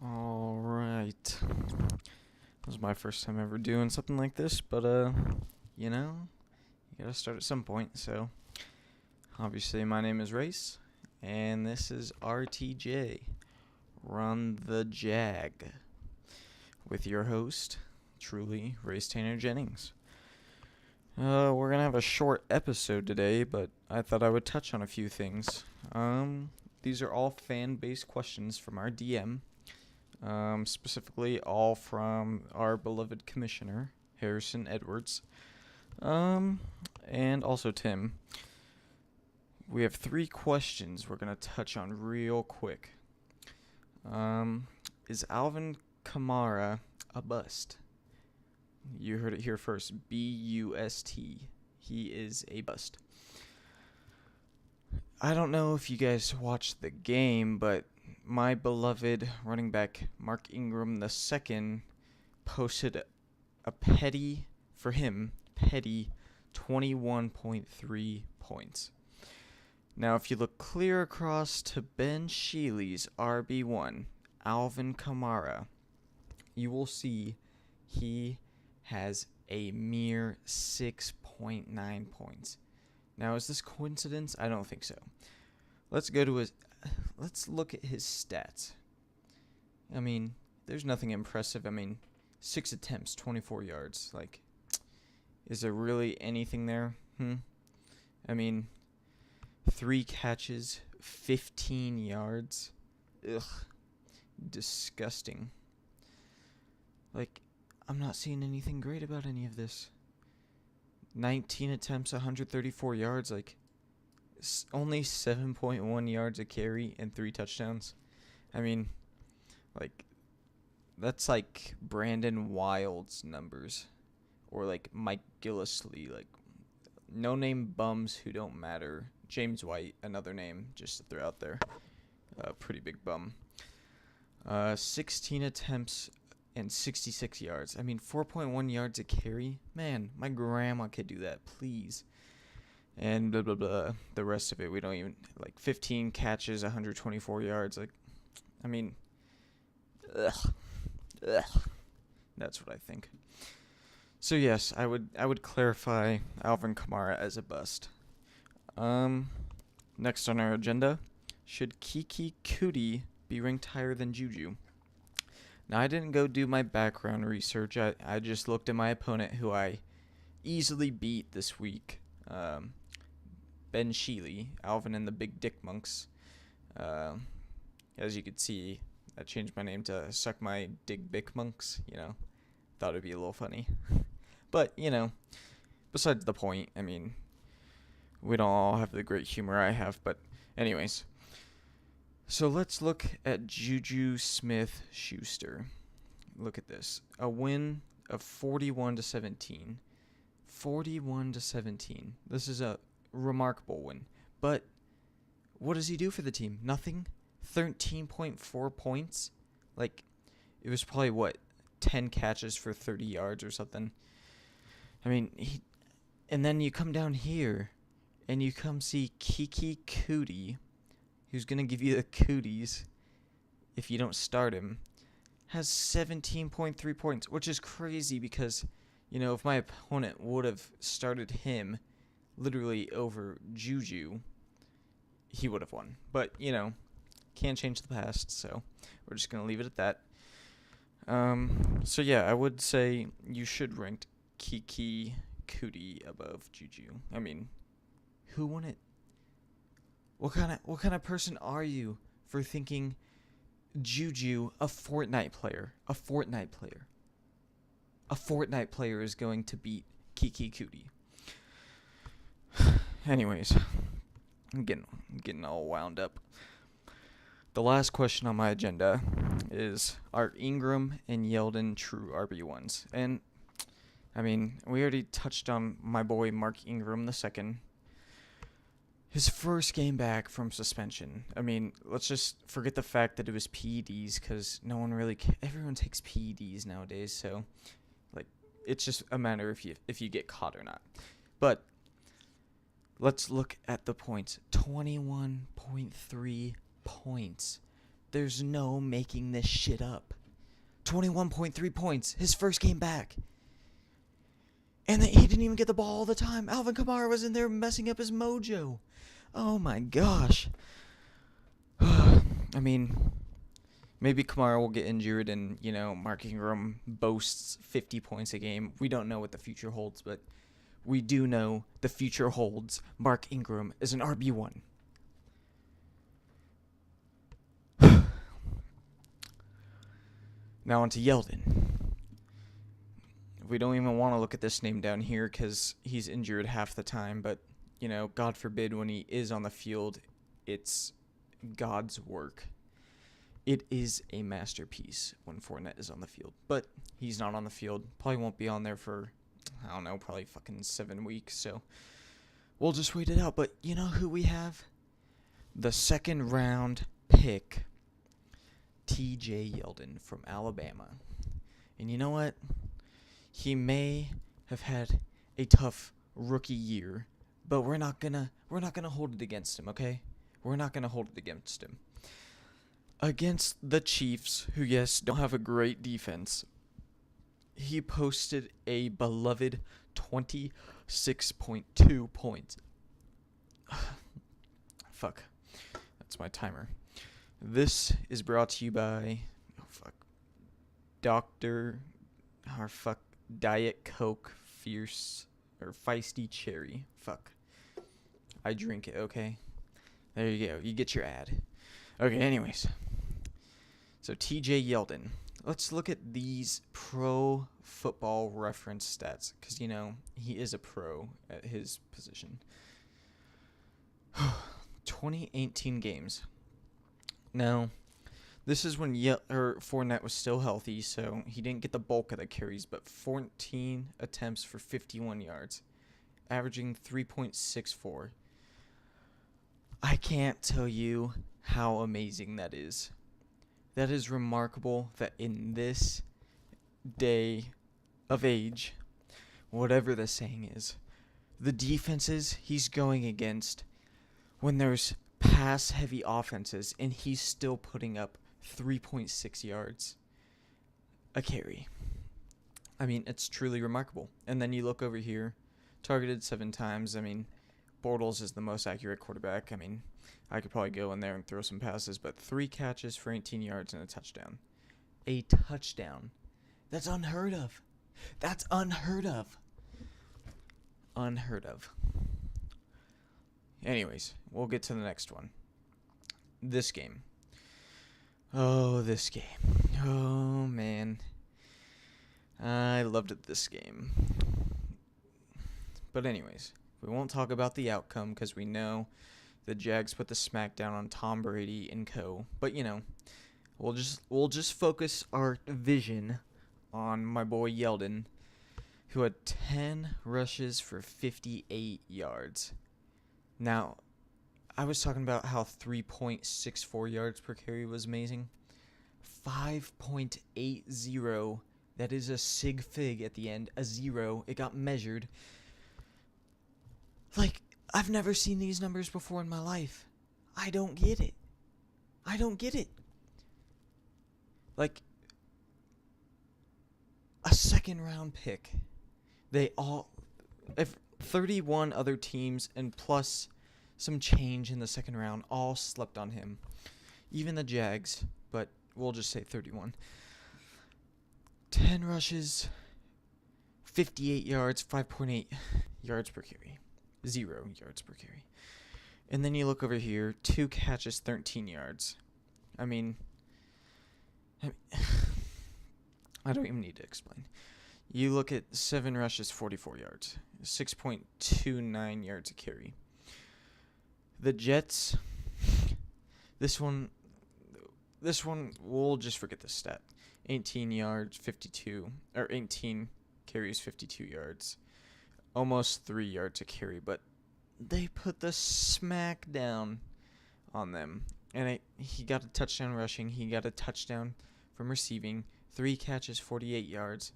Alright. This was my first time ever doing something like this, but, you know, you gotta start at some point, so. Obviously, my name is Race, and this is RTJ, Run The Jag, with your host, truly, Race Tanner Jennings. We're gonna have a short episode today, but I thought I would touch on a few things. These are all fan-based questions from our DM. Specifically all from our beloved commissioner, Harrison Edwards, and also Tim. We have 3 questions we're going to touch on real quick. Is Alvin Kamara a bust? You heard it here first. B-U-S-T. He is a bust. I don't know if you guys watched the game, but my beloved running back Mark Ingram II posted a petty 21.3 points. Now, if you look clear across to Ben Shealy's RB1, Alvin Kamara, you will see he has a mere 6.9 points. Now, is this coincidence? I don't think so. Let's look at his stats. I mean, there's nothing impressive. 6 attempts, 24 yards. Like, is there really anything there? 3 catches, 15 yards. Ugh. Disgusting. Like, I'm not seeing anything great about any of this. 19 attempts, 134 yards. Like, only 7.1 yards a carry and 3 touchdowns. That's like Brandon Wild's numbers. Or like Mike Gillislee. Like, no-name bums who don't matter. James White, another name, just to throw out there. Pretty big bum. 16 attempts and 66 yards. 4.1 yards a carry? Man, my grandma could do that, please. And blah, blah, blah. The rest of it, we don't even, 15 catches, 124 yards. Ugh. That's what I think. So, yes, I would clarify Alvin Kamara as a bust. Next on our agenda, should Keke Coutee be ranked higher than Juju? Now, I didn't go do my background research. I just looked at my opponent, who I easily beat this week. Ben Shealy, Alvin and the Big Dick Monks. As you could see, I changed my name to Suck My Dick Bick Monks. Thought it'd be a little funny. But, besides the point, we don't all have the great humor I have. But anyways, so let's look at Juju Smith-Schuster. Look at this. A win of 41-17. 41-17. This is a remarkable win. But what does he do for the team? Nothing? 13.4 points? It was probably, 10 catches for 30 yards or something. And then you come down here, and you come see Keke Coutee, who's going to give you the cooties if you don't start him, has 17.3 points, which is crazy because, if my opponent would have started him literally over Juju, he would have won. But, can't change the past, so we're just going to leave it at that. So yeah, I would say you should rank Keke Coutee above Juju. Who won it? What kind of person are you for thinking Juju, a Fortnite player is going to beat Keke Coutee? Anyways, I'm getting all wound up. The last question on my agenda is, are Ingram and Yeldon true RB1s? And, we already touched on my boy Mark Ingram II. His first game back from suspension. Let's just forget the fact that it was PEDs, because no one really everyone takes PEDs nowadays, so, it's just a matter if you get caught or not. But let's look at the points. 21.3 points There's no making this shit up. 21.3 points, his first game back. And then he didn't even get the ball all the time. Alvin Kamara was in there messing up his mojo. Oh my gosh. I mean, maybe Kamara will get injured and, Mark Ingram boasts 50 points a game. We don't know what the future holds, but we do know the future holds Mark Ingram is an RB1. Now on to Yeldon. We don't even want to look at this name down here because he's injured half the time, but, God forbid when he is on the field, it's God's work. It is a masterpiece when Fournette is on the field, but he's not on the field. Probably won't be on there for, I don't know, probably fucking 7 weeks, so we'll just wait it out. But you know who we have? The second round pick, TJ Yeldon from Alabama. And you know what? He may have had a tough rookie year, but we're not gonna hold it against him, okay? We're not gonna hold it against him. Against the Chiefs, who yes, don't have a great defense, he posted a beloved 26.2 points. Fuck. That's my timer. This is brought to you by Diet Coke Fierce or Feisty Cherry. Fuck. I drink it, okay? There you go. You get your ad. Okay, anyways. So TJ Yeldon. Let's look at these Pro Football Reference stats because he is a pro at his position. 2018 games. Now, this is when Fournette was still healthy, so he didn't get the bulk of the carries, but 14 attempts for 51 yards, averaging 3.64. I can't tell you how amazing that is. That is remarkable that in this day of age, whatever the saying is, the defenses he's going against, when there's pass-heavy offenses, and he's still putting up 3.6 yards a carry. I mean, it's truly remarkable. And then you look over here, targeted 7 times. I mean, Bortles is the most accurate quarterback. I mean, I could probably go in there and throw some passes, but 3 catches for 18 yards and a touchdown. A touchdown. That's unheard of. That's unheard of. Unheard of. Anyways, we'll get to the next one. This game. Oh, this game. Oh, man. I loved this game. But anyways, we won't talk about the outcome because we know the Jags put the smackdown on Tom Brady and co. But, we'll just focus our vision on my boy Yeldon, who had 10 rushes for 58 yards. Now, I was talking about how 3.64 yards per carry was amazing. 5.80. That is a sig fig at the end. A 0. It got measured. I've never seen these numbers before in my life. I don't get it. A second round pick. If 31 other teams and plus some change in the second round all slept on him. Even the Jags, but we'll just say 31. 10 rushes, 58 yards, 5.8 yards per carry. 0 yards per carry. And then you look over here, 2 catches, 13 yards. I mean, I don't even need to explain. You look at 7 rushes, 44 yards. 6.29 yards a carry. The Jets, this one, we'll just forget this stat. 18 carries, 52 yards. Almost 3 yards a carry, but they put the smack down on them. And he got a touchdown rushing. He got a touchdown from receiving. 3 catches, 48 yards.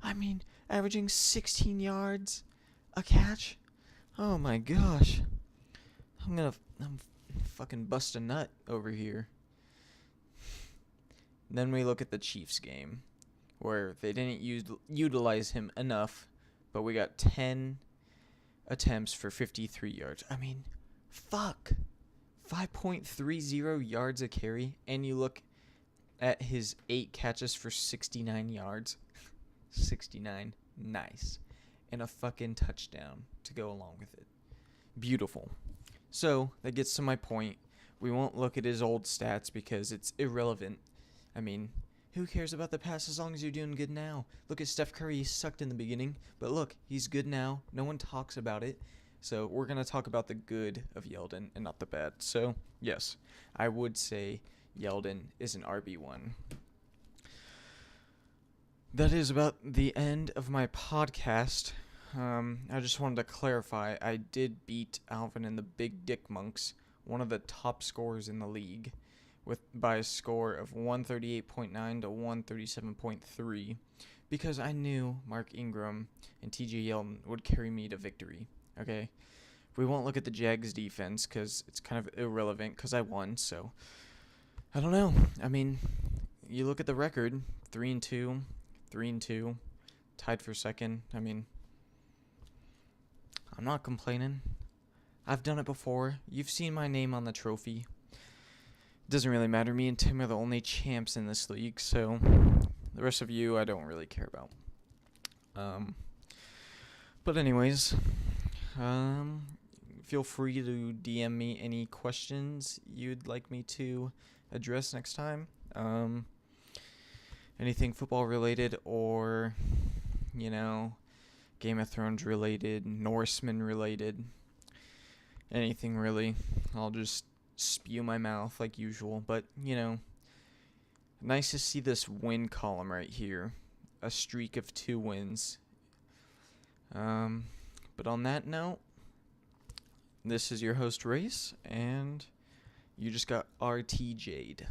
I mean, averaging 16 yards a catch. Oh my gosh. I'm fucking bust a nut over here. Then we look at the Chiefs game, where they didn't utilize him enough, but we got 10 attempts for 53 yards. I mean, fuck. 5.30 yards a carry, and you look at his 8 catches for 69 yards. 69. Nice. And a fucking touchdown to go along with it. Beautiful. So, that gets to my point. We won't look at his old stats because it's irrelevant. I mean, who cares about the past as long as you're doing good now? Look at Steph Curry. He sucked in the beginning, but look, he's good now. No one talks about it. So we're going to talk about the good of Yeldon and not the bad. So, yes, I would say Yeldon is an RB1. That is about the end of my podcast. I just wanted to clarify, I did beat Alvin and the Big Dick Monks, one of the top scorers in the league, by a score of 138.9 to 137.3, because I knew Mark Ingram and TJ Yeldon would carry me to victory. Okay, we won't look at the Jags defense because it's kind of irrelevant because I won. So I don't know. I mean, you look at the record: 3-2, 3-2, tied for second. I mean, I'm not complaining. I've done it before. You've seen my name on the trophy. It doesn't really matter. Me and Tim are the only champs in this league, so the rest of you I don't really care about. But anyways, feel free to DM me any questions you'd like me to address next time. Anything football related or, Game of Thrones related, Norseman related, anything really. I'll just spew my mouth like usual. But, nice to see this win column right here. A streak of 2 wins. But on that note, this is your host, Race, and you just got RTJ'd.